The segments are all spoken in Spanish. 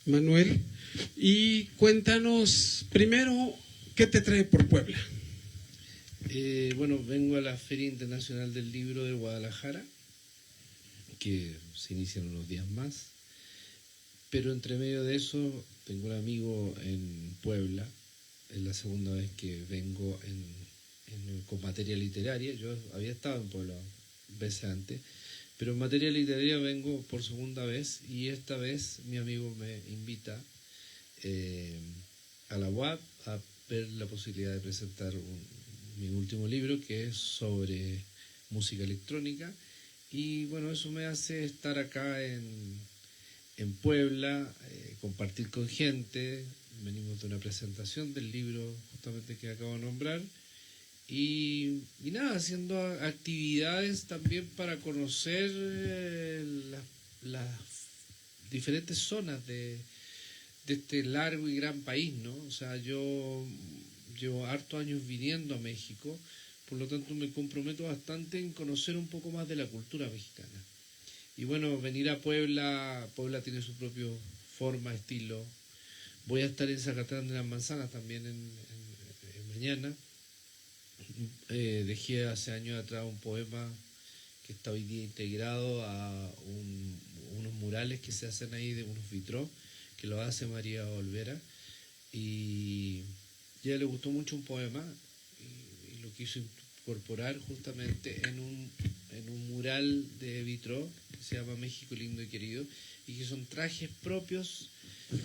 Manuel, y cuéntanos primero, ¿qué te trae por Puebla? Bueno, vengo a la Feria Internacional del Libro de Guadalajara, que se inicia en unos días más, pero entre medio de eso tengo un amigo en Puebla, es la segunda vez que vengo con materia literaria. Yo había estado en Puebla veces antes, pero en materia literaria vengo por segunda vez, y esta vez mi amigo me invita a la UAP a ver la posibilidad de presentar mi último libro, que es sobre música electrónica, y bueno, eso me hace estar acá en Puebla, compartir con gente. Venimos de una presentación del libro justamente que acabo de nombrar, y nada, haciendo actividades también para conocer las diferentes zonas de este largo y gran país, ¿no? O sea, yo llevo hartos años viniendo a México, por lo tanto me comprometo bastante en conocer un poco más de la cultura mexicana. Y bueno, venir a Puebla, Puebla tiene su propio forma, estilo. Voy a estar en Zacatlán de las Manzanas también en mañana. Dejé hace años atrás un poema que está hoy día integrado a unos murales que se hacen ahí, de unos vitrós, que lo hace María Olvera, y a ella le gustó mucho un poema y lo quiso incorporar justamente en un mural de vitró que se llama México lindo y querido, y que son trajes propios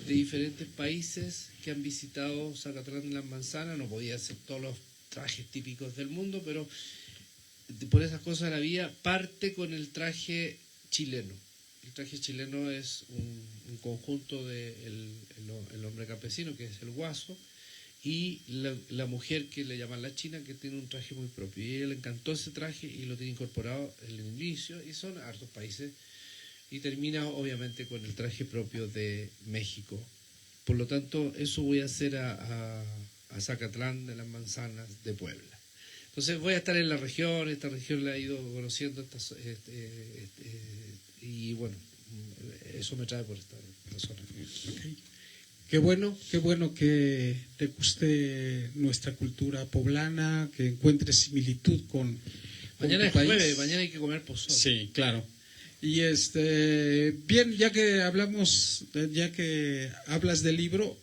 de diferentes países que han visitado Zacatlán de las Manzanas. No podía ser todos los trajes típicos del mundo, pero por esas cosas la vida parte con el traje chileno. El traje chileno es un conjunto de el hombre campesino, que es el guaso, y la mujer, que le llaman la china, que tiene un traje muy propio. Y a ella le encantó ese traje y lo tiene incorporado en el inicio, y son hartos países. Y termina obviamente con el traje propio de México. Por lo tanto, eso voy a hacer a Zacatlán de las Manzanas de Puebla. Entonces voy a estar en la región, esta región la he ido conociendo, y bueno, eso me trae por esta zona. Okay. Qué bueno que te guste nuestra cultura poblana, que encuentres similitud con mañana tu es país. jueves, mañana hay que comer pozole. Sí, claro. Y bien, ya que hablas del libro,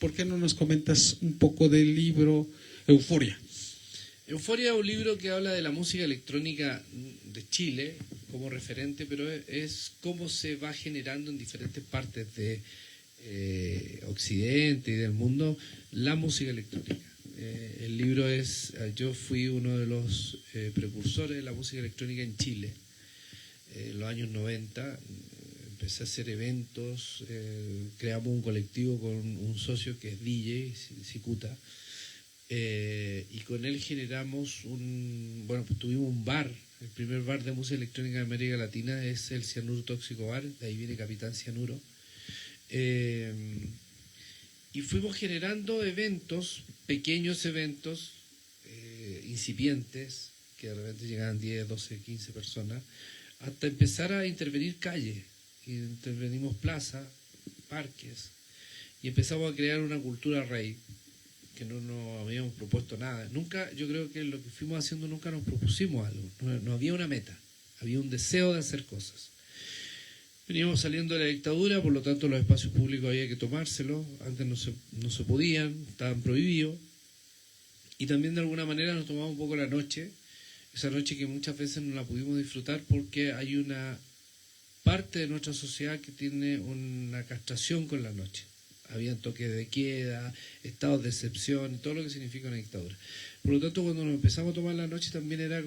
¿por qué no nos comentas un poco del libro Euforia? Euforia es un libro que habla de la música electrónica de Chile como referente, pero es cómo se va generando en diferentes partes de Occidente y del mundo la música electrónica. El libro yo fui uno de los precursores de la música electrónica en Chile. En los años 90 empecé a hacer eventos, creamos un colectivo con un socio que es DJ, Cicuta, y con él generamos pues tuvimos un bar. El primer bar de música electrónica de América Latina es el Cianuro Tóxico Bar, de ahí viene Capitán Cianuro. Y fuimos generando eventos, pequeños eventos, incipientes, que de repente llegaban 10, 12, 15 personas, hasta empezar a intervenir calles. Intervenimos plazas, parques, y empezamos a crear una cultura rave, que no nos habíamos propuesto nada. Nunca, yo creo que lo que fuimos haciendo nunca nos propusimos algo, no había una meta, había un deseo de hacer cosas. Veníamos saliendo de la dictadura, por lo tanto los espacios públicos había que tomárselos, antes no se podían, estaban prohibidos, y también de alguna manera nos tomamos un poco la noche, esa noche que muchas veces no la pudimos disfrutar porque hay una parte de nuestra sociedad que tiene una castración con la noche. Habían toques de queda, estados de excepción, todo lo que significa una dictadura. Por lo tanto, cuando nos empezamos a tomar la noche también era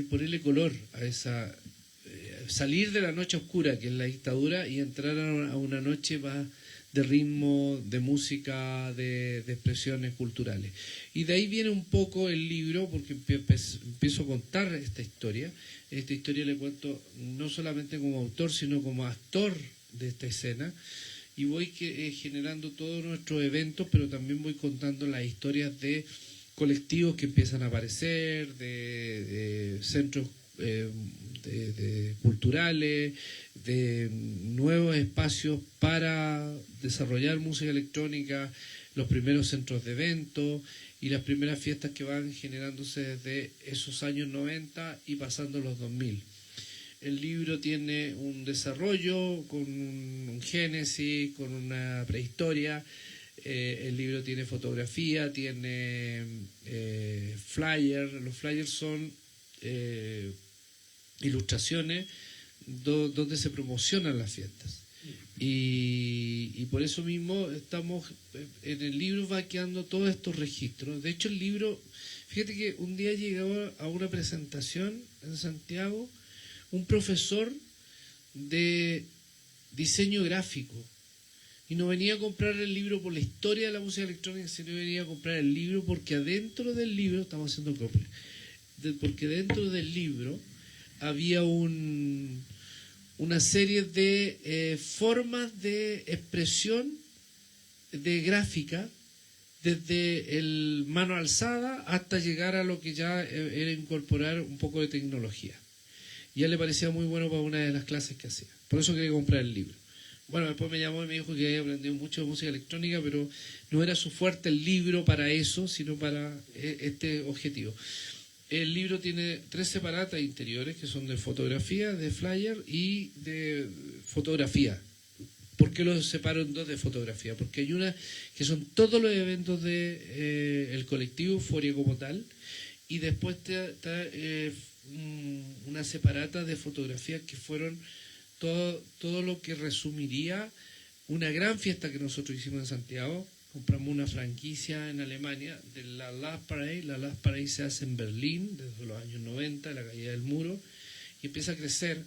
ponerle color a esa... salir de la noche oscura, que es la dictadura, y entrar a una noche más de ritmo, de música, de expresiones culturales. Y de ahí viene un poco el libro, porque empiezo a contar esta historia. Esta historia le cuento no solamente como autor, sino como actor de esta escena, y voy generando todos nuestros eventos, pero también voy contando las historias de colectivos que empiezan a aparecer, de centros culturales, de nuevos espacios para desarrollar música electrónica, los primeros centros de eventos y las primeras fiestas que van generándose desde esos años 90 y pasando los 2000. El libro tiene un desarrollo con un génesis, con una prehistoria. El libro tiene fotografía, tiene flyers. Los flyers son ilustraciones donde se promocionan las fiestas. Y por eso mismo estamos en el libro va quedando todos estos registros. De hecho, el libro, fíjate que un día llegaba a una presentación en Santiago un profesor de diseño gráfico y no venía a comprar el libro por la historia de la música electrónica, sino venía a comprar el libro porque adentro del libro, estamos haciendo copia, porque dentro del libro había una serie de formas de expresión de gráfica, desde el mano alzada hasta llegar a lo que ya era incorporar un poco de tecnología. Y a él le parecía muy bueno para una de las clases que hacía. Por eso quería comprar el libro. Bueno, después me llamó y me dijo que había aprendido mucho de música electrónica, pero no era su fuerte el libro para eso, sino para este objetivo. El libro tiene 3 separatas interiores, que son de fotografía, de flyer y de fotografía. ¿Por qué los separo en 2 de fotografía? Porque hay una que son todos los eventos de el colectivo Euforia como tal, y después está una separata de fotografías que fueron todo lo que resumiría una gran fiesta que nosotros hicimos en Santiago. Compramos una franquicia en Alemania de la Last Parade. La Last Parade se hace en Berlín desde los años 90, en la caída del muro, y empieza a crecer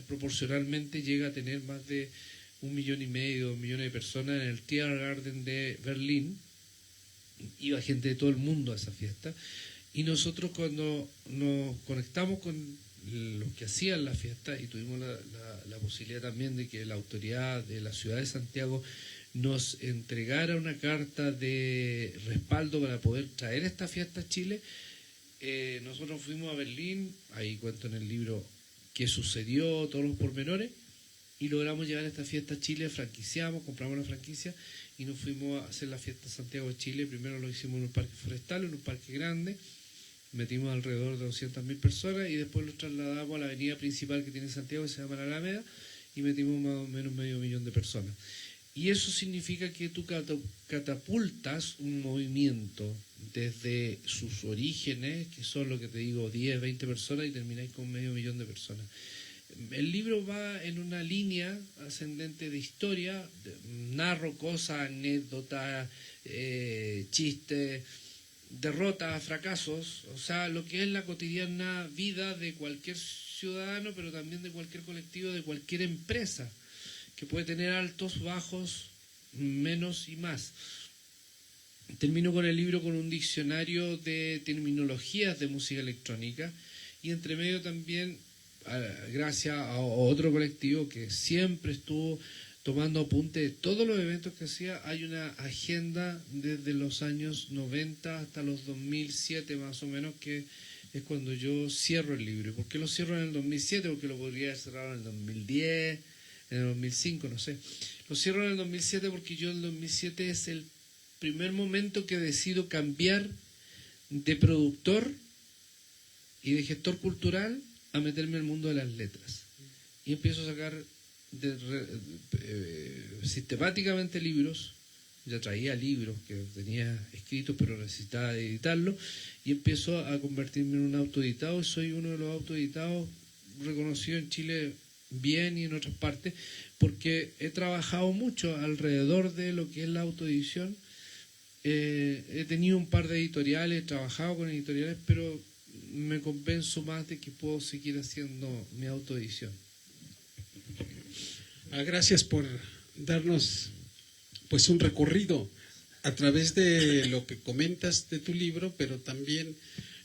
proporcionalmente, llega a tener más de 1,5 millones, 2 millones de personas en el Tiergarten de Berlín. Iba gente de todo el mundo a esa fiesta. Y nosotros cuando nos conectamos con los que hacían la fiesta y tuvimos la posibilidad también de que la autoridad de la ciudad de Santiago nos entregara una carta de respaldo para poder traer esta fiesta a Chile, nosotros fuimos a Berlín, ahí cuento en el libro qué sucedió, todos los pormenores, y logramos llevar esta fiesta a Chile, franquiciamos, compramos la franquicia y nos fuimos a hacer la fiesta Santiago de Chile. Primero lo hicimos en un parque forestal, en un parque grande, metimos alrededor de 200.000 personas y después los trasladamos a la avenida principal que tiene Santiago, que se llama la Alameda, y metimos más o menos 500.000 de personas. Y eso significa que tú catapultas un movimiento desde sus orígenes, que son lo que te digo, 10, 20 personas, y termináis con 500.000 de personas. El libro va en una línea ascendente de historia, narro cosas, anécdotas, chistes, derrotas, fracasos, o sea, lo que es la cotidiana vida de cualquier ciudadano, pero también de cualquier colectivo, de cualquier empresa, que puede tener altos, bajos, menos y más. Termino con el libro con un diccionario de terminologías de música electrónica y entre medio también, gracias a otro colectivo que siempre estuvo tomando apunte de todos los eventos que hacía, hay una agenda desde los años 90 hasta los 2007 más o menos, que es cuando yo cierro el libro. ¿Por qué lo cierro en el 2007? Porque lo podría haber cerrado en el 2010, en el 2005, no sé. Lo cierro en el 2007 porque yo en el 2007 es el primer momento que decido cambiar de productor y de gestor cultural a meterme en el mundo de las letras. Y empiezo a sacar sistemáticamente libros. Ya traía libros que tenía escritos pero necesitaba editarlos, y empiezo a convertirme en un autoeditado. Soy uno de los autoeditados reconocidos en Chile bien y en otras partes, porque he trabajado mucho alrededor de lo que es la autoedición. He tenido un par de editoriales, he trabajado con editoriales, pero me convenzo más de que puedo seguir haciendo mi autoedición. Gracias por darnos pues un recorrido a través de lo que comentas de tu libro, pero también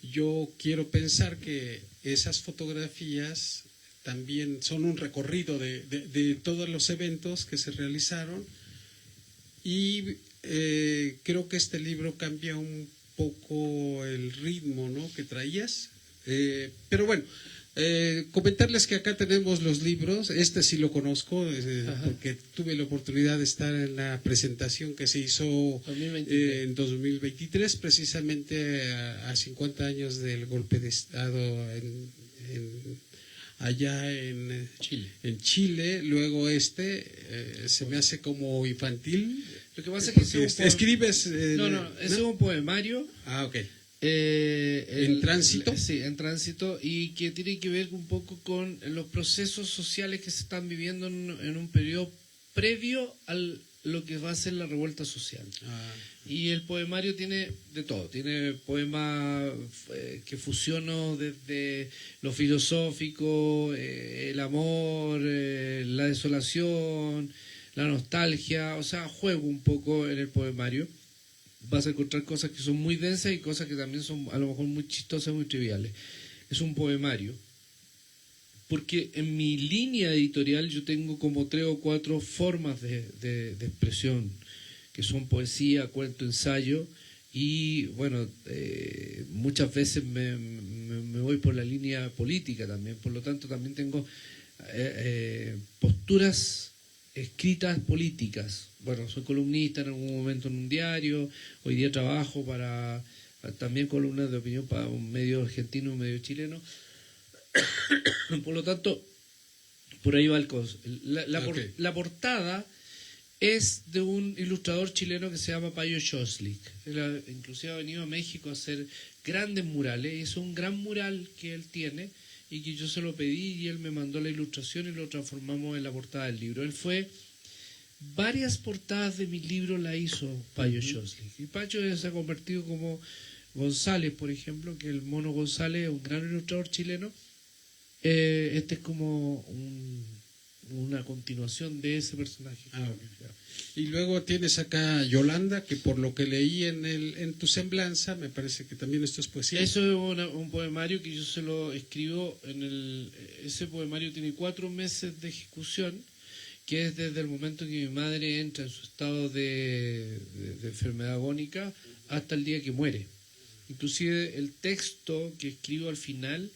yo quiero pensar que esas fotografías también son un recorrido de todos los eventos que se realizaron, y creo que este libro cambia un poco el ritmo, ¿no?, que traías, pero bueno, Comentarles que acá tenemos los libros, este sí lo conozco, porque tuve la oportunidad de estar en la presentación que se hizo 2023. en 2023, precisamente a 50 años del golpe de Estado allá en Chile. Luego se me hace como infantil. Lo que pasa es que escribes... no, ese es un poemario. Ah, ok. ¿En tránsito? Sí, en tránsito, y que tiene que ver un poco con los procesos sociales que se están viviendo en un periodo previo a lo que va a ser la revuelta social. Y el poemario tiene de todo, tiene poemas que fusiono desde lo filosófico, el amor, la desolación, la nostalgia, o sea, juego un poco en el poemario. Vas a encontrar cosas que son muy densas y cosas que también son a lo mejor muy chistosas, muy triviales. Es un poemario, porque en mi línea editorial yo tengo como 3 o 4 formas de expresión, que son poesía, cuento, ensayo, y bueno, muchas veces me voy por la línea política también, por lo tanto también tengo posturas escritas políticas. Bueno, soy columnista en algún momento en un diario, hoy día trabajo para también columnas de opinión para un medio argentino, un medio chileno. Por lo tanto, por ahí va el coso. La portada es de un ilustrador chileno que se llama Payo Szoslik. Él inclusive ha venido a México a hacer grandes murales. Es un gran mural que él tiene y que yo se lo pedí y él me mandó la ilustración y lo transformamos en la portada del libro. Él fue... Varias portadas de mis libros la hizo Payo Szoslik. Y Payo se ha convertido como González, por ejemplo, que el Mono González es un gran ilustrador chileno. Este es como una continuación de ese personaje. Y luego tienes acá Yolanda, que por lo que leí en tu semblanza, me parece que también esto es poesía. Eso es un poemario que yo se lo escribo ese poemario tiene 4 meses de ejecución, que es desde el momento que mi madre entra en su estado de enfermedad agónica hasta el día que muere. Inclusive el texto que escribo al final,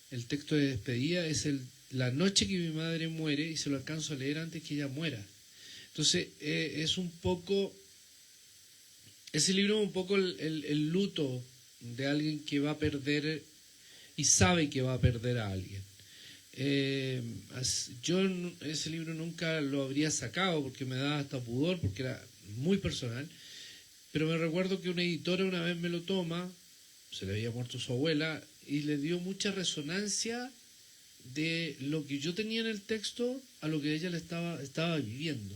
el texto de despedida, es la noche que mi madre muere, y se lo alcanzo a leer antes que ella muera. Entonces es un poco, ese libro es un poco el luto de alguien que va a perder y sabe que va a perder a alguien. Yo ese libro nunca lo habría sacado porque me daba hasta pudor, porque era muy personal, pero me recuerdo que una editora una vez me lo toma, se le había muerto su abuela, y le dio mucha resonancia de lo que yo tenía en el texto a lo que ella le estaba viviendo.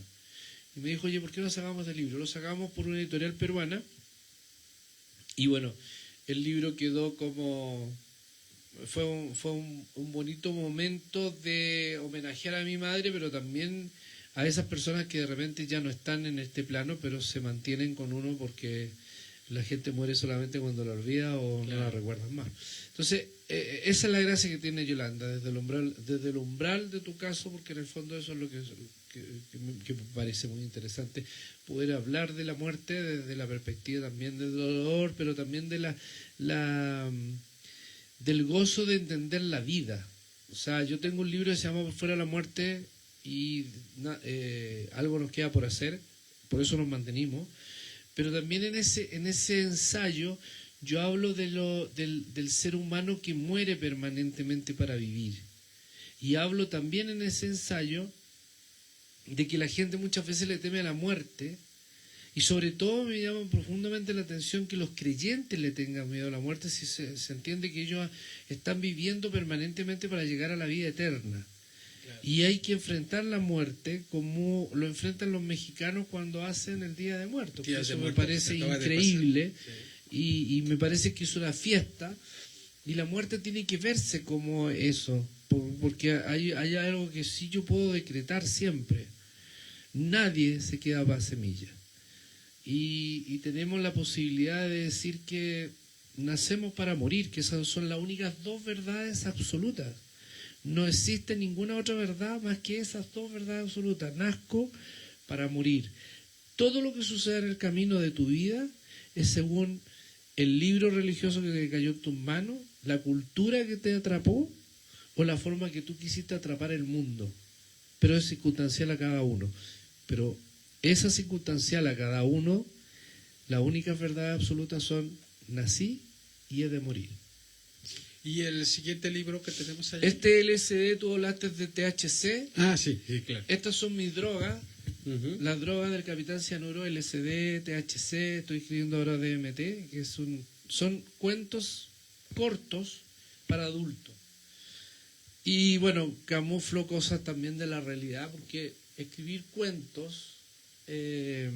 Y me dijo, oye, ¿por qué no sacamos del libro? Lo sacamos por una editorial peruana, y bueno, el libro quedó como... Fue un bonito momento de homenajear a mi madre, pero también a esas personas que de repente ya no están en este plano, pero se mantienen con uno porque la gente muere solamente cuando la olvida o no la recuerdan más. Entonces, esa es la gracia que tiene Yolanda, desde el umbral de tu caso, porque en el fondo eso es lo que me parece muy interesante, poder hablar de la muerte desde la perspectiva también del dolor, pero también de del gozo de entender la vida. O sea, yo tengo un libro que se llama Por fuera de la muerte y algo nos queda por hacer, por eso nos mantenimos, pero también en ese ensayo yo hablo del ser humano que muere permanentemente para vivir, y hablo también en ese ensayo de que la gente muchas veces le teme a la muerte. Y sobre todo me llama profundamente la atención que los creyentes le tengan miedo a la muerte, si se entiende que ellos están viviendo permanentemente para llegar a la vida eterna. Claro. Y hay que enfrentar la muerte como lo enfrentan los mexicanos cuando hacen el Día de Muertos. Eso me parece increíble, y me parece que es una fiesta, y la muerte tiene que verse como eso, porque hay algo que sí yo puedo decretar siempre: nadie se queda para semilla. Y tenemos la posibilidad de decir que nacemos para morir, que esas son las únicas 2 verdades absolutas. No existe ninguna otra verdad más que esas 2 verdades absolutas. Nazco para morir. Todo lo que sucede en el camino de tu vida es según el libro religioso que te cayó en tus manos, la cultura que te atrapó, o la forma que tú quisiste atrapar el mundo, pero es circunstancial a cada uno. Pero esa circunstancial a cada uno, las únicas verdades absolutas son: nací y he de morir. ¿Y el siguiente libro que tenemos allí? Este LSD, tú hablaste de THC. Ah, sí, sí, claro. Estas son mis drogas. Ujú. Las drogas del Capitán Cianuro, LSD, THC, estoy escribiendo ahora DMT, que son cuentos cortos para adultos. Y bueno, camuflo cosas también de la realidad, porque escribir cuentos es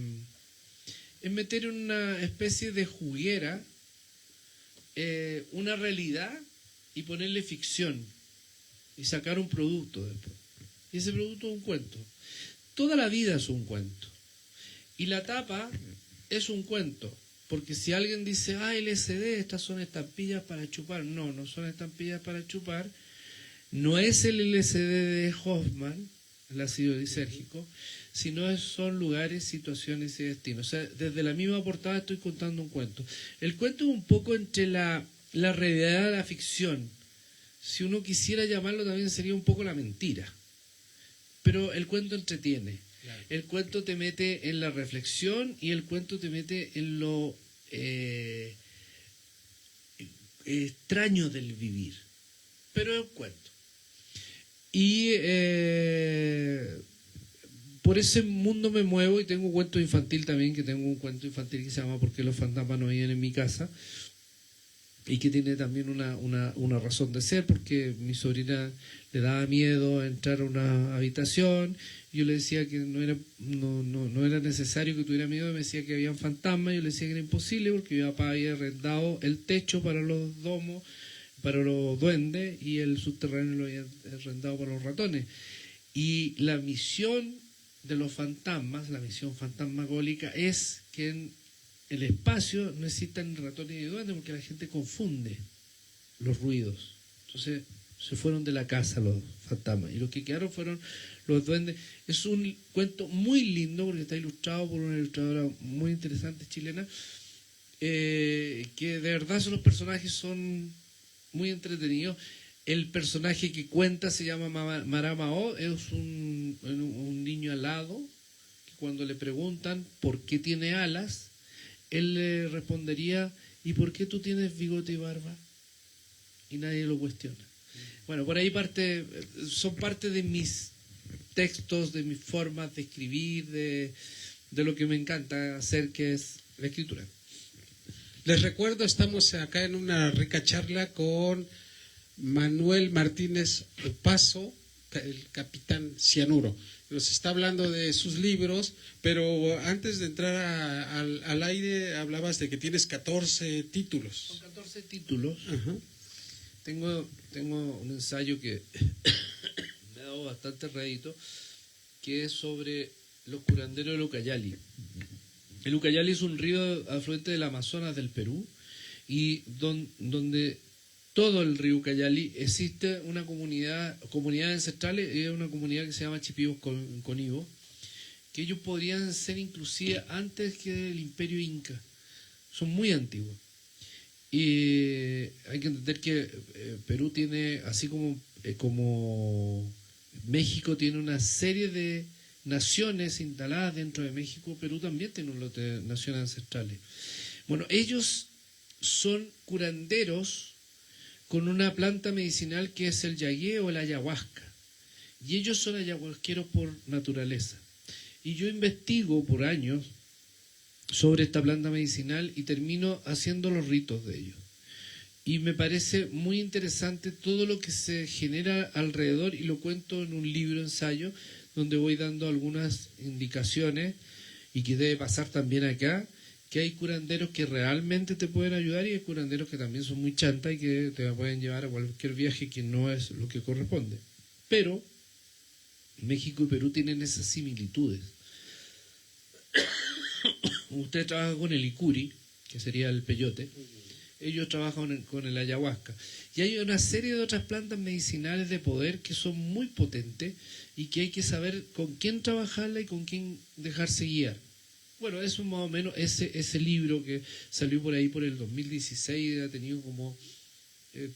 meter en una especie de juguera una realidad y ponerle ficción y sacar un producto después. Y ese producto es un cuento. Toda la vida es un cuento. Y la tapa es un cuento. Porque si alguien dice, LSD, estas son estampillas para chupar. No, no son estampillas para chupar. No es el LSD de Hoffman, el ácido lisérgico, sino son lugares, situaciones y destinos. O sea, desde la misma portada estoy contando un cuento. El cuento es un poco entre la realidad y la ficción. Si uno quisiera llamarlo, también sería un poco la mentira. Pero el cuento entretiene. Claro. El cuento te mete en la reflexión y el cuento te mete en lo extraño del vivir. Pero es un cuento. Y por ese mundo me muevo, y tengo un cuento infantil también, que tengo un cuento infantil que se llama ¿Por qué los fantasmas no viven en mi casa? Y que tiene también una razón de ser, porque mi sobrina le daba miedo entrar a una habitación. Yo le decía que no era necesario que tuviera miedo, me decía que había fantasmas. Yo le decía que era imposible, porque mi papá había arrendado el techo para los domos, para los duendes, y el subterráneo lo había arrendado para los ratones. Y la misión de los fantasmas, la misión fantasmagórica, es que en el espacio no existan ratones y duendes, porque la gente confunde los ruidos. Entonces se fueron de la casa los fantasmas, y los que quedaron fueron los duendes. Es un cuento muy lindo, porque está ilustrado por una ilustradora muy interesante chilena, que de verdad los personajes son muy entretenidos. El personaje que cuenta se llama Maramao, es un niño alado, que cuando le preguntan por qué tiene alas, él le respondería: ¿y por qué tú tienes bigote y barba? Y nadie lo cuestiona. Bueno, por ahí son parte de mis textos, de mis formas de escribir, de lo que me encanta hacer, que es la escritura. Les recuerdo, estamos acá en una rica charla con Manuel Martínez Opaso, el Capitán Cianuro. Nos está hablando de sus libros, pero antes de entrar al aire hablabas de que tienes 14 títulos. Son 14 títulos. Ajá. Tengo un ensayo que me ha dado bastante rédito, que es sobre los curanderos del Ucayali. El Ucayali es un río afluente del Amazonas del Perú, y donde todo el río Ucayali existe una comunidad ancestrales, y es una comunidad que se llama Chipibos Conibos, que ellos podrían ser inclusive antes que el Imperio Inca. Son muy antiguos. Y hay que entender que Perú tiene, así como México tiene una serie de naciones instaladas dentro de México, Perú también tiene un lote de naciones ancestrales. Bueno, ellos son curanderos con una planta medicinal que es el yagué o la ayahuasca. Y ellos son ayahuasqueros por naturaleza. Y yo investigo por años sobre esta planta medicinal y termino haciendo los ritos de ellos. Y me parece muy interesante todo lo que se genera alrededor, y lo cuento en un libro ensayo donde voy dando algunas indicaciones, y que debe pasar también acá, que hay curanderos que realmente te pueden ayudar, y hay curanderos que también son muy chantas y que te pueden llevar a cualquier viaje que no es lo que corresponde. Pero México y Perú tienen esas similitudes. Usted trabaja con el icuri, que sería el peyote. Ellos trabajan con el ayahuasca. Y hay una serie de otras plantas medicinales de poder que son muy potentes, y que hay que saber con quién trabajarla y con quién dejarse guiar. Bueno, eso más o menos, ese libro que salió por ahí por el 2016, ha tenido como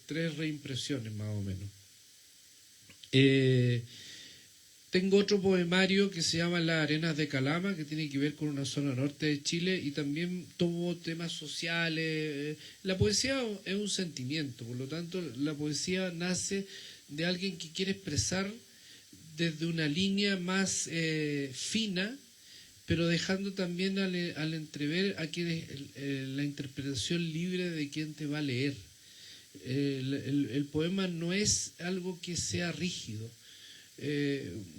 3 reimpresiones más o menos. Tengo otro poemario que se llama Las arenas de Calama, que tiene que ver con una zona norte de Chile, y también tomo temas sociales. La poesía es un sentimiento, por lo tanto la poesía nace de alguien que quiere expresar desde una línea más fina, pero dejando también al entrever a que la interpretación libre de quien te va a leer. El poema no es algo que sea rígido.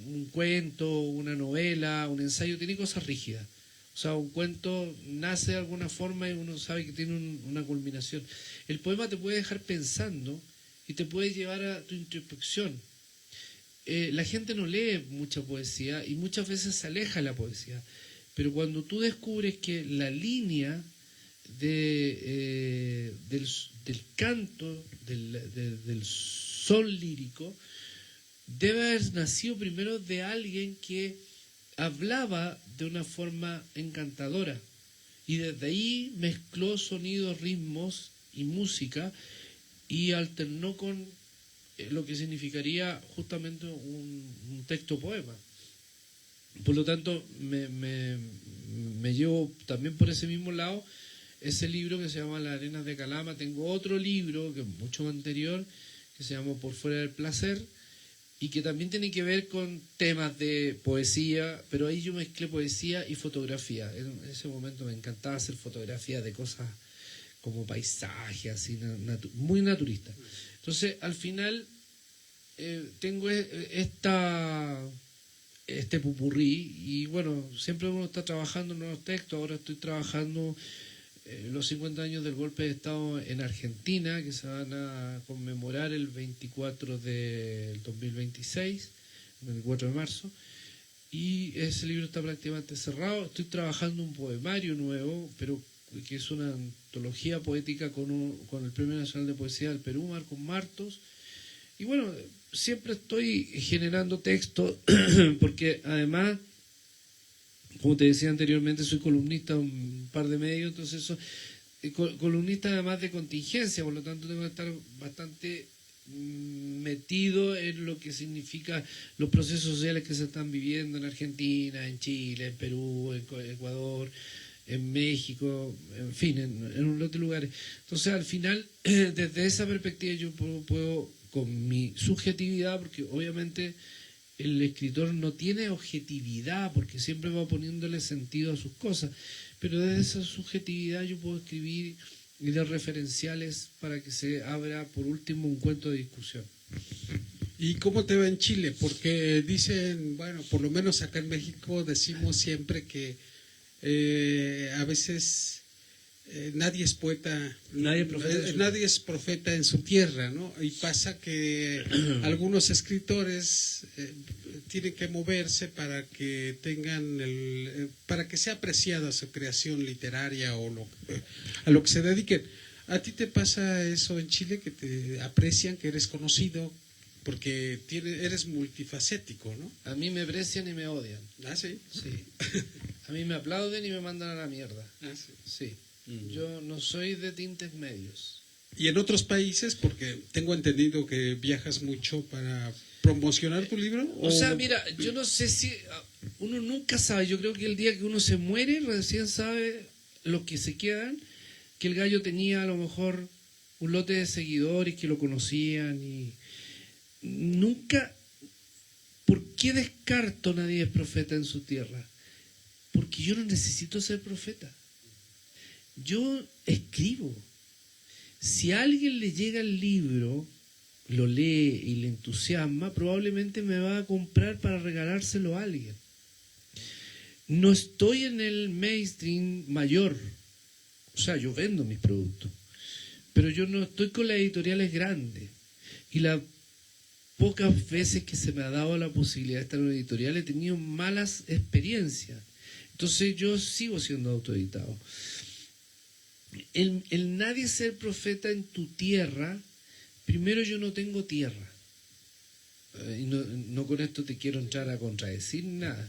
Un cuento, una novela, un ensayo, tiene cosas rígidas. O sea, un cuento nace de alguna forma y uno sabe que tiene una culminación. El poema te puede dejar pensando y te puede llevar a tu introspección. La gente no lee mucha poesía y muchas veces se aleja de la poesía. Pero cuando tú descubres que la línea del canto, del son lírico, debe haber nacido primero de alguien que hablaba de una forma encantadora y desde ahí mezcló sonidos, ritmos y música y alternó con lo que significaría justamente un texto poema. Por lo tanto, me llevo también por ese mismo lado ese libro que se llama Las arenas de Calama. Tengo otro libro que es mucho anterior que se llama Por fuera del placer, y que también tiene que ver con temas de poesía, pero ahí yo mezclé poesía y fotografía. En ese momento me encantaba hacer fotografías de cosas como paisajes, así, muy naturista. Entonces, al final, tengo este pupurrí, y bueno, siempre uno está trabajando en nuevos textos. Ahora estoy trabajando los 50 años del golpe de Estado en Argentina, que se van a conmemorar el 24 del 2026, el 24 de marzo, y ese libro está prácticamente cerrado. Estoy trabajando un poemario nuevo, pero que es una antología poética con el Premio Nacional de Poesía del Perú, Marcos Martos, y bueno, siempre estoy generando texto, porque además, como te decía anteriormente, soy columnista de un par de medios, entonces columnista además de contingencia, por lo tanto tengo que estar bastante metido en lo que significa los procesos sociales que se están viviendo en Argentina, en Chile, en Perú, en Ecuador, en México, en fin, en un lote de lugares. Entonces, al final, desde esa perspectiva yo puedo, con mi subjetividad, porque obviamente el escritor no tiene objetividad, porque siempre va poniéndole sentido a sus cosas, pero desde esa subjetividad yo puedo escribir y dar referenciales para que se abra, por último, un cuento de discusión. ¿Y cómo te va en Chile? Porque dicen, bueno, por lo menos acá en México decimos siempre que a veces nadie es poeta, nadie es profeta en su tierra, ¿no? Y pasa que algunos escritores tienen que moverse para que tengan para que sea apreciada su creación literaria o a lo que se dediquen. ¿A ti te pasa eso en Chile, que te aprecian, que eres conocido? Porque eres multifacético, ¿no? A mí me aprecian y me odian. ¿Ah, sí? Sí. A mí me aplauden y me mandan a la mierda. Ah, sí. Sí. Yo no soy de tintes medios. Y en otros países, porque tengo entendido que viajas mucho para promocionar tu libro. O sea, mira, yo no sé si uno nunca sabe. Yo creo que el día que uno se muere recién sabe los que se quedan, que el gallo tenía a lo mejor un lote de seguidores que lo conocían, y nunca. ¿Por qué descarto nadie es profeta en su tierra? Porque yo no necesito ser profeta. Yo escribo. Si a alguien le llega el libro, lo lee y le entusiasma, probablemente me va a comprar para regalárselo a alguien. No estoy en el mainstream mayor. O sea, yo vendo mis productos, pero yo no estoy con las editoriales grandes. Y las pocas veces que se me ha dado la posibilidad de estar en una editorial he tenido malas experiencias. Entonces yo sigo siendo autoeditado. El nadie ser profeta en tu tierra, primero yo no tengo tierra. Y no con esto te quiero entrar a contradecir nada.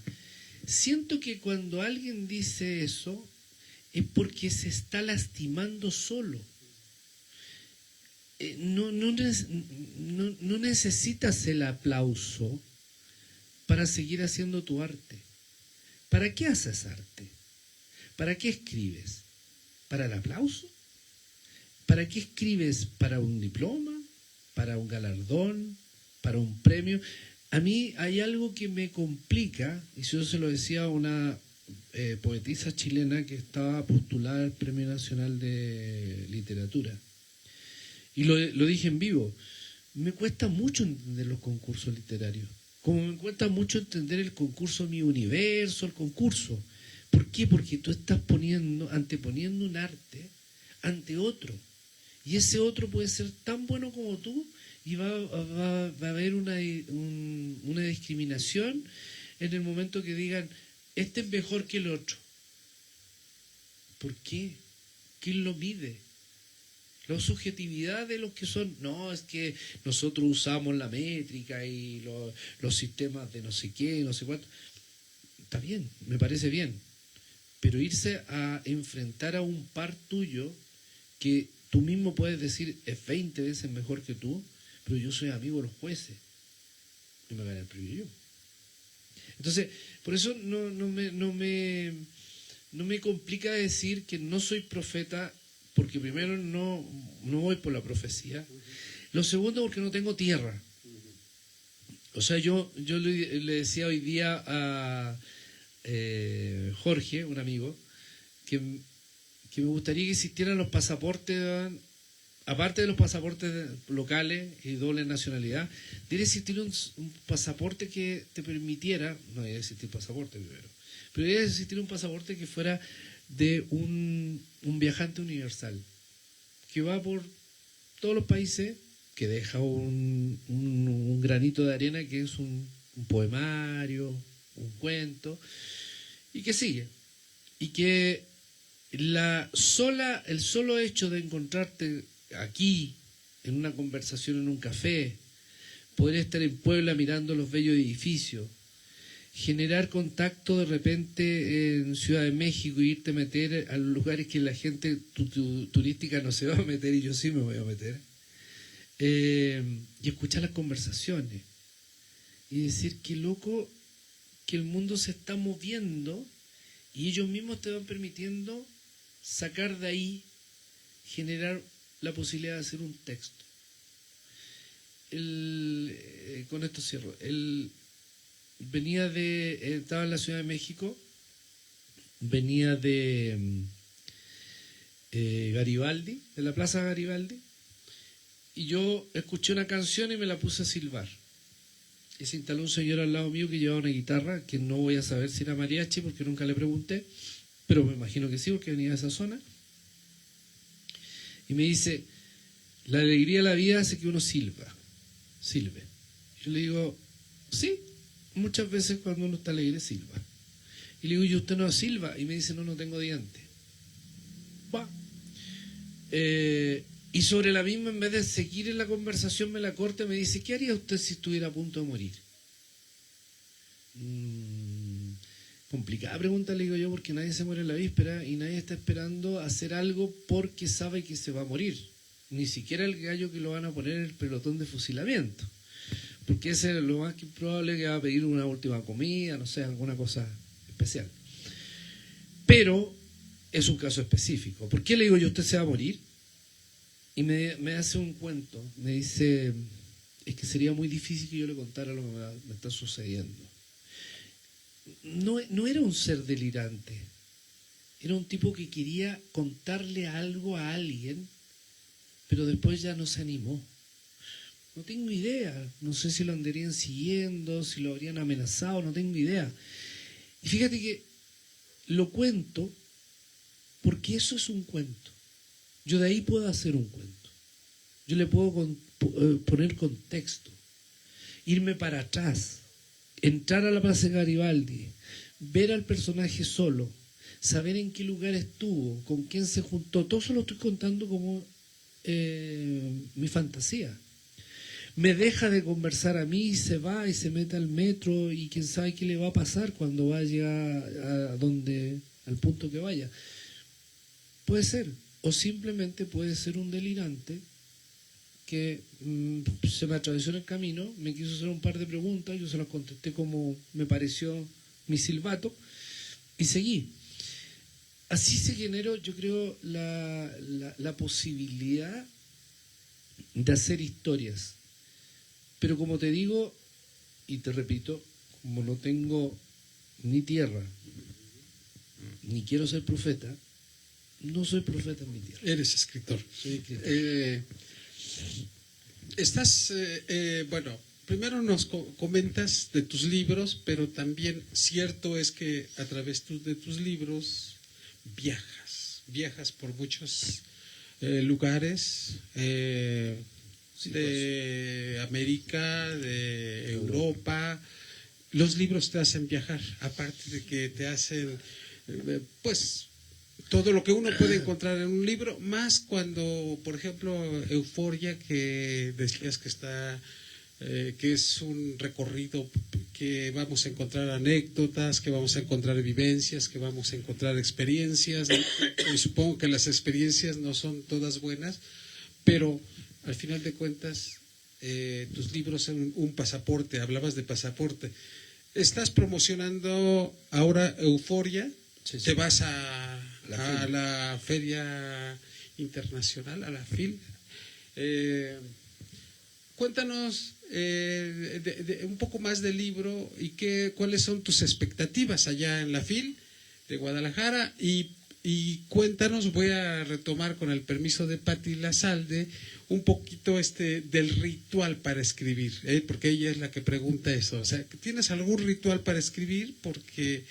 Siento que cuando alguien dice eso es porque se está lastimando solo. no necesitas el aplauso para seguir haciendo tu arte. ¿Para qué haces arte? ¿Para qué escribes? ¿Para el aplauso? ¿Para qué escribes? ¿Para un diploma? ¿Para un galardón? ¿Para un premio? A mí hay algo que me complica, y yo se lo decía a una poetisa chilena que estaba postulada al Premio Nacional de Literatura. Y lo dije en vivo. Me cuesta mucho entender los concursos literarios. Como me cuesta mucho entender el concurso Mi Universo, el concurso. ¿Por qué? Porque tú estás anteponiendo un arte ante otro. Y ese otro puede ser tan bueno como tú y va a haber una discriminación en el momento que digan, este es mejor que el otro. ¿Por qué? ¿Quién lo mide? La subjetividad de los que son, no, es que nosotros usamos la métrica y los sistemas de no sé qué, no sé cuánto. Está bien, me parece bien. Pero irse a enfrentar a un par tuyo que tú mismo puedes decir es 20 veces mejor que tú, pero yo soy amigo de los jueces y me gana el premio yo. Entonces, por eso no me complica decir que no soy profeta, porque primero no voy por la profecía. Lo segundo, porque no tengo tierra. O sea, yo le decía hoy día a Jorge, un amigo, que me gustaría que existieran los pasaportes, aparte de los pasaportes locales y doble nacionalidad, debería existir un pasaporte que te permitiera, no debería existir pasaporte primero, pero debería existir un pasaporte que fuera de un viajante universal, que va por todos los países, que deja un granito de arena que es un poemario, un cuento, y que sigue. Y que el solo hecho de encontrarte aquí, en una conversación en un café, poder estar en Puebla mirando los bellos edificios, generar contacto de repente en Ciudad de México y irte a meter a los lugares que la gente turística no se va a meter y yo sí me voy a meter, y escuchar las conversaciones y decir qué loco que el mundo se está moviendo y ellos mismos te van permitiendo sacar de ahí, generar la posibilidad de hacer un texto. Con esto cierro. Estaba en la Ciudad de México, venía de Garibaldi, de la Plaza Garibaldi, y yo escuché una canción y me la puse a silbar. Y se instaló un señor al lado mío que llevaba una guitarra, que no voy a saber si era mariachi porque nunca le pregunté, pero me imagino que sí, porque venía de esa zona. Y me dice, la alegría de la vida hace que uno silbe. Yo le digo, sí, muchas veces cuando uno está alegre silba. Y le digo, ¿y usted no silba? Y me dice, no tengo dientes. Y sobre la misma, en vez de seguir en la conversación, me la corta y me dice, ¿qué haría usted si estuviera a punto de morir? Complicada pregunta, le digo yo, porque nadie se muere en la víspera y nadie está esperando hacer algo porque sabe que se va a morir. Ni siquiera el gallo que lo van a poner en el pelotón de fusilamiento. Porque ese es lo más que probable, que va a pedir una última comida, no sé, alguna cosa especial. Pero es un caso específico. ¿Por qué le digo yo, usted se va a morir? Y me hace un cuento, me dice, es que sería muy difícil que yo le contara lo que me está sucediendo. No era un ser delirante, era un tipo que quería contarle algo a alguien, pero después ya no se animó. No tengo idea, no sé si lo andarían siguiendo, si lo habrían amenazado, no tengo idea. Y fíjate que lo cuento porque eso es un cuento. Yo de ahí puedo hacer un cuento. Yo le puedo poner contexto, irme para atrás, entrar a la Plaza Garibaldi, ver al personaje solo, saber en qué lugar estuvo, con quién se juntó. Todo eso lo estoy contando como mi fantasía. Me deja de conversar a mí y se va y se mete al metro y quién sabe qué le va a pasar cuando vaya al punto que vaya. Puede ser. O simplemente puede ser un delirante que se me atravesó en el camino, me quiso hacer un par de preguntas, yo se las contesté como me pareció mi silbato y seguí. Así se generó, yo creo, la posibilidad de hacer historias. Pero como te digo, y te repito, como no tengo ni tierra, ni quiero ser profeta, no soy profeta en mi tierra. Eres escritor. Soy escritor. Bueno, primero nos comentas de tus libros, pero también cierto es que a través de tus libros viajas por muchos lugares de América, de Europa. Los libros te hacen viajar, aparte de que te hacen, pues, todo lo que uno puede encontrar en un libro, más cuando, por ejemplo, Euforia, que decías que está, que es un recorrido, que vamos a encontrar anécdotas, que vamos a encontrar vivencias, que vamos a encontrar experiencias. Y supongo que las experiencias no son todas buenas, pero al final de cuentas, tus libros son un pasaporte. Hablabas de pasaporte. Estás promocionando ahora Euforia. Sí. Te vas a la Feria Internacional, a la FIL. Cuéntanos un poco más del libro y cuáles son tus expectativas allá en la FIL de Guadalajara, y cuéntanos, voy a retomar con el permiso de Patti Lazalde un poquito del ritual para escribir, porque ella es la que pregunta eso. O sea, ¿tienes algún ritual para escribir? Porque,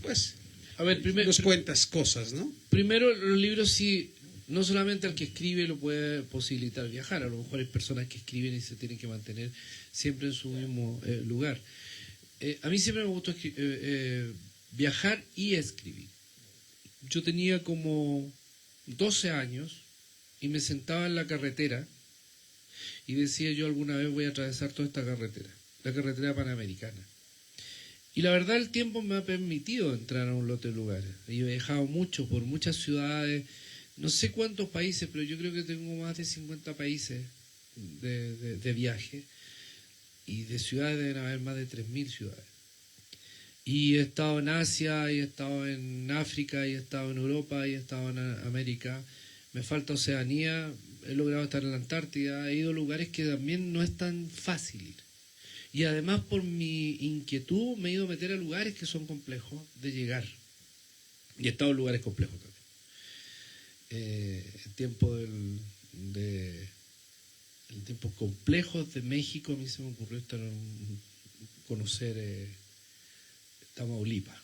pues, a ver, primero nos cuentas cosas, ¿no? Primero, los libros sí, no solamente al que escribe lo puede posibilitar viajar, a lo mejor hay personas que escriben y se tienen que mantener siempre en su mismo lugar. A mí siempre me gustó viajar y escribir. Yo tenía como 12 años y me sentaba en la carretera y decía, yo alguna vez voy a atravesar toda esta carretera, la carretera panamericana. Y la verdad, el tiempo me ha permitido entrar a un lote de lugares. Yo he viajado mucho por muchas ciudades, no sé cuántos países, pero yo creo que tengo más de 50 países de viaje, y de ciudades deben haber más de 3.000 ciudades. Y he estado en Asia, y he estado en África, y he estado en Europa, y he estado en América. Me falta Oceanía, he logrado estar en la Antártida, he ido a lugares que también no es tan fácil ir. Y además, por mi inquietud, me he ido a meter a lugares que son complejos de llegar. Y he estado en lugares complejos también. En tiempos complejos de México, a mí se me ocurrió conocer Tamaulipas,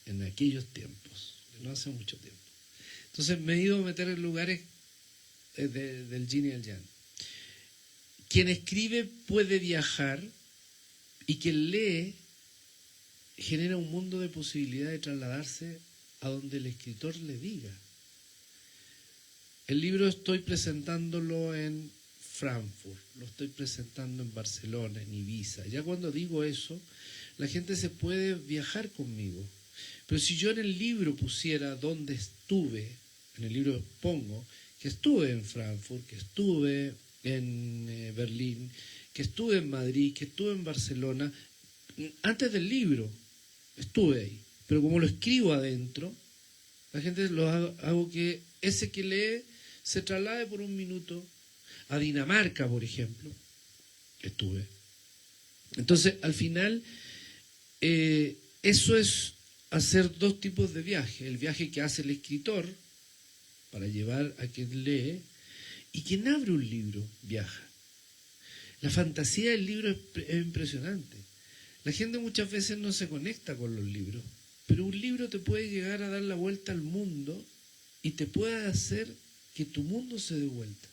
en aquellos tiempos, no hace mucho tiempo. Entonces me he ido a meter en lugares del yin y el yang. Quien escribe puede viajar, y quien lee genera un mundo de posibilidad de trasladarse a donde el escritor le diga. El libro estoy presentándolo en Frankfurt, lo estoy presentando en Barcelona, en Ibiza. Ya cuando digo eso, la gente se puede viajar conmigo. Pero si yo en el libro pusiera dónde estuve, en el libro pongo que estuve en Frankfurt, que estuve en Berlín, que estuve en Madrid, que estuve en Barcelona, antes del libro estuve ahí. Pero como lo escribo adentro, la gente hago que ese que lee se traslade por un minuto a Dinamarca, por ejemplo. Estuve. Entonces, al final, eso es hacer dos tipos de viaje. El viaje que hace el escritor para llevar a quien lee, y quien abre un libro viaja. La fantasía del libro es impresionante. La gente muchas veces no se conecta con los libros, pero un libro te puede llegar a dar la vuelta al mundo y te puede hacer que tu mundo se dé vuelta.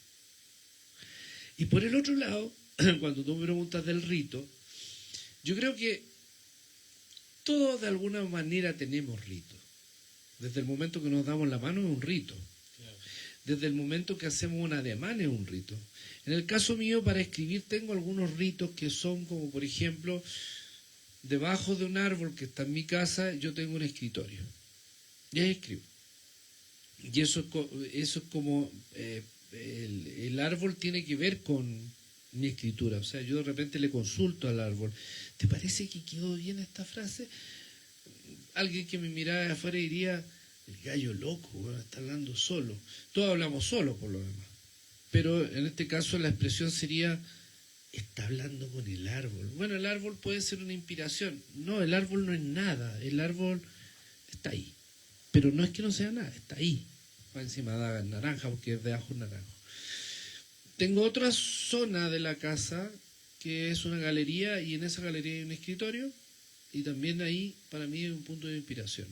Y por el otro lado, cuando tú me preguntas del rito, yo creo que todos de alguna manera tenemos ritos. Desde el momento que nos damos la mano es un rito. Desde el momento que hacemos un ademán es un rito. En el caso mío, para escribir tengo algunos ritos que son como, por ejemplo, debajo de un árbol que está en mi casa, yo tengo un escritorio. Y ahí escribo. Y eso es como el árbol tiene que ver con mi escritura. O sea, yo de repente le consulto al árbol, ¿te parece que quedó bien esta frase? Alguien que me mirara de afuera diría, el gallo loco, bueno, está hablando solo. Todos hablamos solo por lo demás. Pero en este caso la expresión sería, está hablando con el árbol. Bueno, el árbol puede ser una inspiración. No, el árbol no es nada. El árbol está ahí. Pero no es que no sea nada, está ahí. Va encima de naranja, porque es de ajo naranjo. Tengo otra zona de la casa que es una galería, y en esa galería hay un escritorio, y también ahí para mí es un punto de inspiración.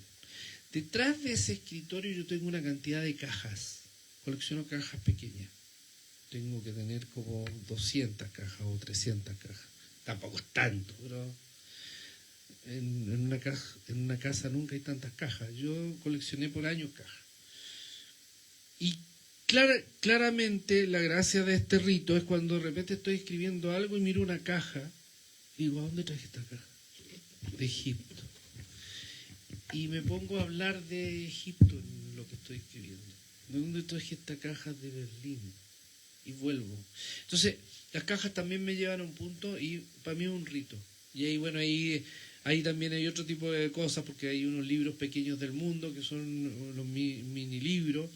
Detrás de ese escritorio yo tengo una cantidad de cajas. Colecciono cajas pequeñas. Tengo que tener como 200 cajas o 300 cajas. Tampoco es tanto, pero en una casa nunca hay tantas cajas. Yo coleccioné por años cajas. Y claramente la gracia de este rito es cuando de repente estoy escribiendo algo y miro una caja y digo, ¿a dónde traje esta caja? De Egipto. Y me pongo a hablar de Egipto en lo que estoy escribiendo. ¿De dónde traje esta caja? De Berlín. Y vuelvo. Entonces, las cajas también me llevan a un punto y para mí es un rito. Y ahí, bueno, ahí también hay otro tipo de cosas, porque hay unos libros pequeños del mundo que son los mini libros.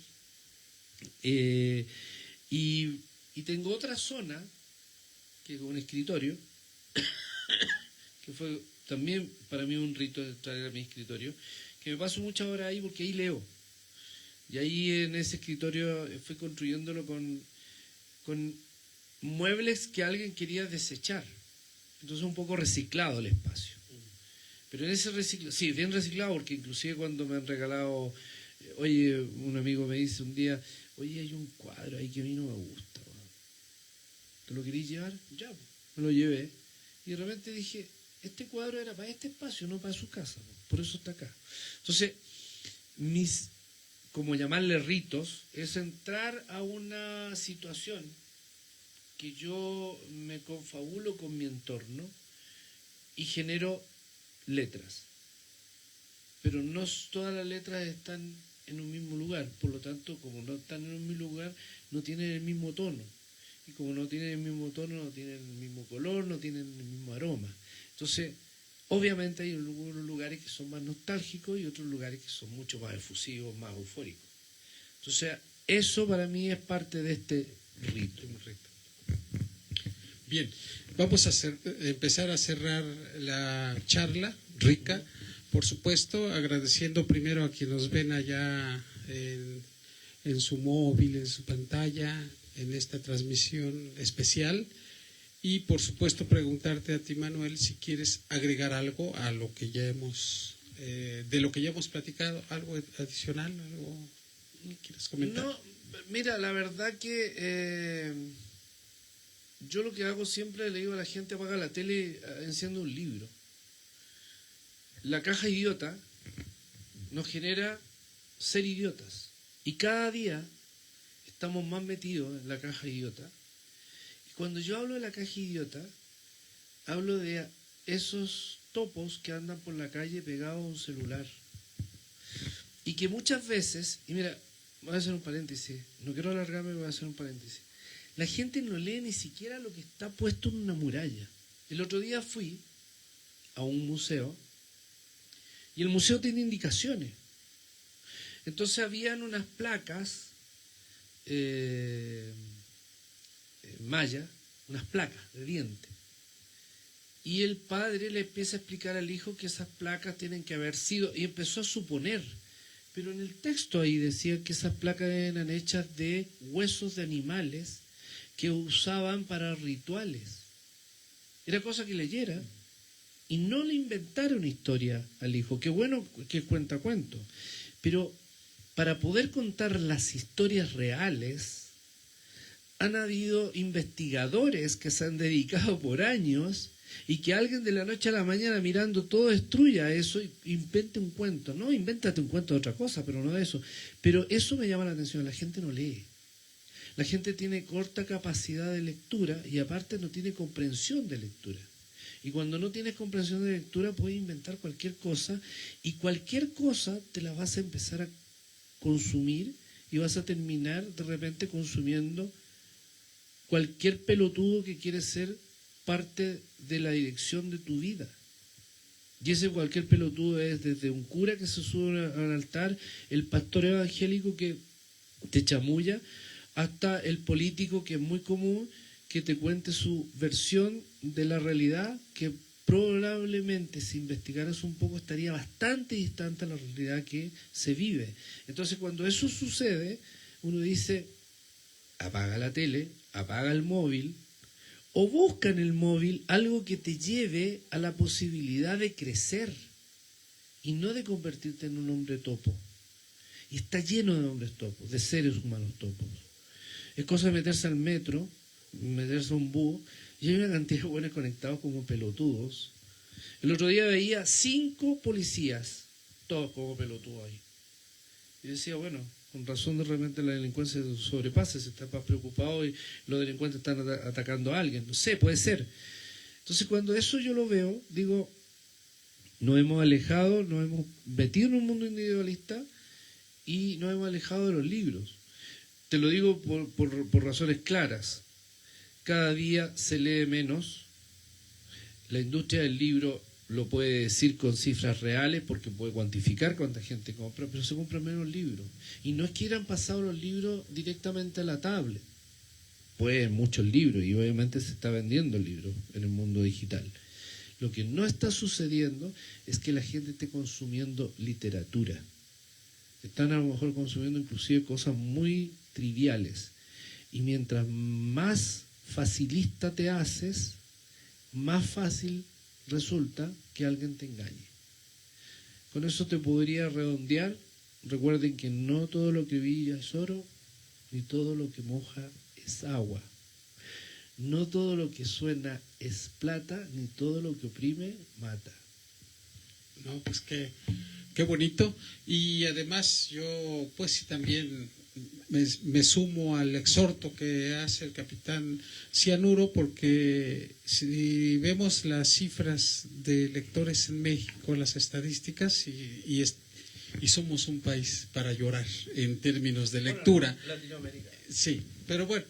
Y tengo otra zona, que es un escritorio, que fue también para mí un rito de traer a mi escritorio, que me paso muchas horas ahí porque ahí leo. Y ahí en ese escritorio fui construyéndolo con muebles que alguien quería desechar. Entonces un poco reciclado el espacio. Pero en ese reciclado, sí, bien reciclado, porque inclusive cuando me han regalado, oye, un amigo me dice un día, oye, hay un cuadro ahí que a mí no me gusta. ¿Te lo queréis llevar? Ya, me lo llevé. Y de repente dije, este cuadro era para este espacio, no para su casa. Por eso está acá. Entonces, como llamarle ritos, es entrar a una situación que yo me confabulo con mi entorno y genero letras. Pero no todas las letras están en un mismo lugar, por lo tanto, como no están en un mismo lugar, no tienen el mismo tono. Y como no tienen el mismo tono, no tienen el mismo color, no tienen el mismo aroma. Entonces, obviamente hay unos lugares que son más nostálgicos y otros lugares que son mucho más efusivos, más eufóricos. Entonces, eso para mí es parte de este rito. Bien, vamos a empezar a cerrar la charla rica, por supuesto, agradeciendo primero a quienes nos ven allá en su móvil, en su pantalla, en esta transmisión especial. Y por supuesto preguntarte a ti, Manuel, si quieres agregar algo a lo que ya hemos, de lo que ya hemos platicado, algo adicional, algo que quieras comentar. No, mira, la verdad que yo lo que hago siempre, le digo a la gente, apaga la tele, enciende un libro. La caja idiota nos genera ser idiotas. Y cada día estamos más metidos en la caja idiota. Y cuando yo hablo de la caja idiota, hablo de esos topos que andan por la calle pegados a un celular. Y que muchas veces, y mira, voy a hacer un paréntesis, no quiero alargarme, voy a hacer un paréntesis. La gente no lee ni siquiera lo que está puesto en una muralla. El otro día fui a un museo y el museo tiene indicaciones. Entonces habían unas placas maya, unas placas de diente. Y el padre le empieza a explicar al hijo que esas placas tienen que haber sido, y empezó a suponer. Pero en el texto ahí decía que esas placas eran hechas de huesos de animales que usaban para rituales. Era cosa que leyera y no le inventara una historia al hijo. Qué bueno que cuenta cuentos. Pero para poder contar las historias reales, han habido investigadores que se han dedicado por años y que alguien de la noche a la mañana mirando todo destruya eso y invente un cuento. No, invéntate un cuento de otra cosa, pero no de eso. Pero eso me llama la atención, la gente no lee. La gente tiene corta capacidad de lectura y aparte no tiene comprensión de lectura. Y cuando no tienes comprensión de lectura puedes inventar cualquier cosa y cualquier cosa te la vas a empezar a consumir y vas a terminar de repente consumiendo cualquier pelotudo que quiere ser parte de la dirección de tu vida. Y ese cualquier pelotudo es desde un cura que se sube al altar, el pastor evangélico que te chamulla, hasta el político, que es muy común que te cuente su versión de la realidad, que probablemente si investigaras un poco estaría bastante distante a la realidad que se vive. Entonces cuando eso sucede, uno dice, apaga la tele, apaga el móvil, o busca en el móvil algo que te lleve a la posibilidad de crecer y no de convertirte en un hombre topo. Y está lleno de hombres topos, de seres humanos topos. Es cosa de meterse al metro, meterse a un bus, y hay una cantidad de buenos conectados como pelotudos. El otro día veía 5 policías, todos como pelotudos ahí. Y decía, bueno, con razón de repente la delincuencia se sobrepasa, se está más preocupado y los delincuentes están atacando a alguien. No sé, puede ser. Entonces cuando eso yo lo veo, digo, nos hemos alejado, nos hemos metido en un mundo individualista y nos hemos alejado de los libros. Te lo digo por razones claras. Cada día se lee menos. La industria del libro lo puede decir con cifras reales porque puede cuantificar cuánta gente compra, pero se compran menos libros. Y no es que hayan pasado los libros directamente a la tablet. Pues muchos libros, y obviamente se está vendiendo el libro en el mundo digital. Lo que no está sucediendo es que la gente esté consumiendo literatura. Están a lo mejor consumiendo inclusive cosas muy triviales. Y mientras más facilista te haces, más fácil resulta que alguien te engañe. Con eso te podría redondear. Recuerden que no todo lo que brilla es oro, ni todo lo que moja es agua. No todo lo que suena es plata, ni todo lo que oprime mata. No, pues qué bonito. Y además yo pues sí también me sumo al exhorto que hace el capitán Cianuro, porque si vemos las cifras de lectores en México, las estadísticas, y somos un país para llorar en términos de lectura. Latinoamérica. Sí, pero bueno,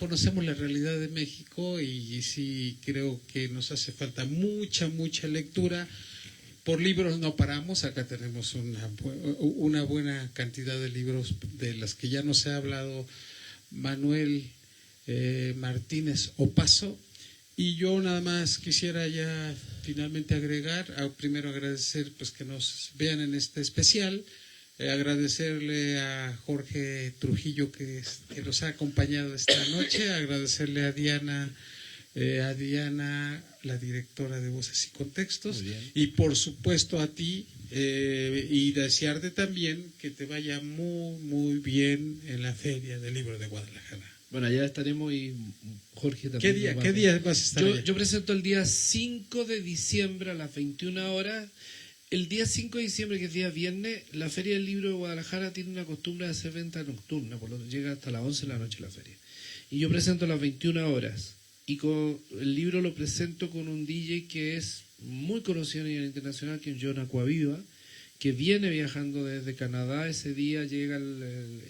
conocemos la realidad de México y sí creo que nos hace falta mucha lectura. Por libros no paramos, acá tenemos una buena cantidad de libros de las que ya nos ha hablado Manuel Martínez Opazo, y yo nada más quisiera ya finalmente agregar, primero agradecer pues que nos vean en este especial, agradecerle a Jorge Trujillo que nos ha acompañado esta noche, agradecerle a Diana, la directora de Voces y Contextos, y por supuesto a ti, y desearte también que te vaya muy bien en la Feria del Libro de Guadalajara. Bueno, allá estaremos y Jorge también. ¿Qué día vas a estar allá? Yo presento el día 5 de diciembre a las 21 horas. El día 5 de diciembre, que es día viernes, la Feria del Libro de Guadalajara tiene una costumbre de hacer venta nocturna, por lo que llega hasta las 11 de la noche la feria. Y yo presento a las 21 horas. Y el libro lo presento con un DJ que es muy conocido a nivel internacional, que es John Aquaviva, que viene viajando desde Canadá. Ese día llega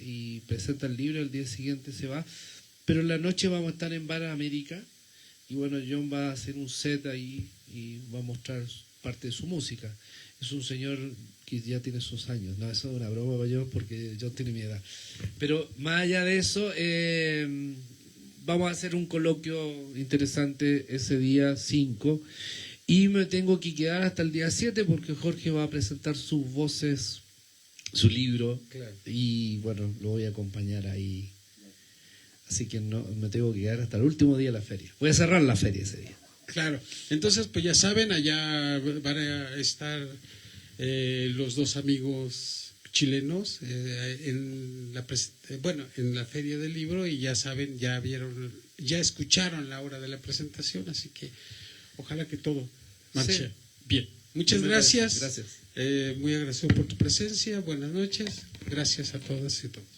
y presenta el libro, el día siguiente se va. Pero en la noche vamos a estar en Bar América, y bueno, John va a hacer un set ahí y va a mostrar parte de su música. Es un señor que ya tiene sus años, no, eso es una broma para yo porque John tiene mi edad. Pero más allá de eso, vamos a hacer un coloquio interesante ese día 5, y me tengo que quedar hasta el día 7 porque Jorge va a presentar sus voces, su libro, claro. Y bueno, lo voy a acompañar ahí. Así que no, me tengo que quedar hasta el último día de la feria. Voy a cerrar la feria ese día. Claro, entonces pues ya saben, allá van a estar los dos amigos chilenos en la Feria del Libro, y ya saben, ya escucharon la hora de la presentación, así que ojalá que todo marche bien. Muchas gracias. Gracias. Muy agradecido por tu presencia, buenas noches, gracias a todas y todos.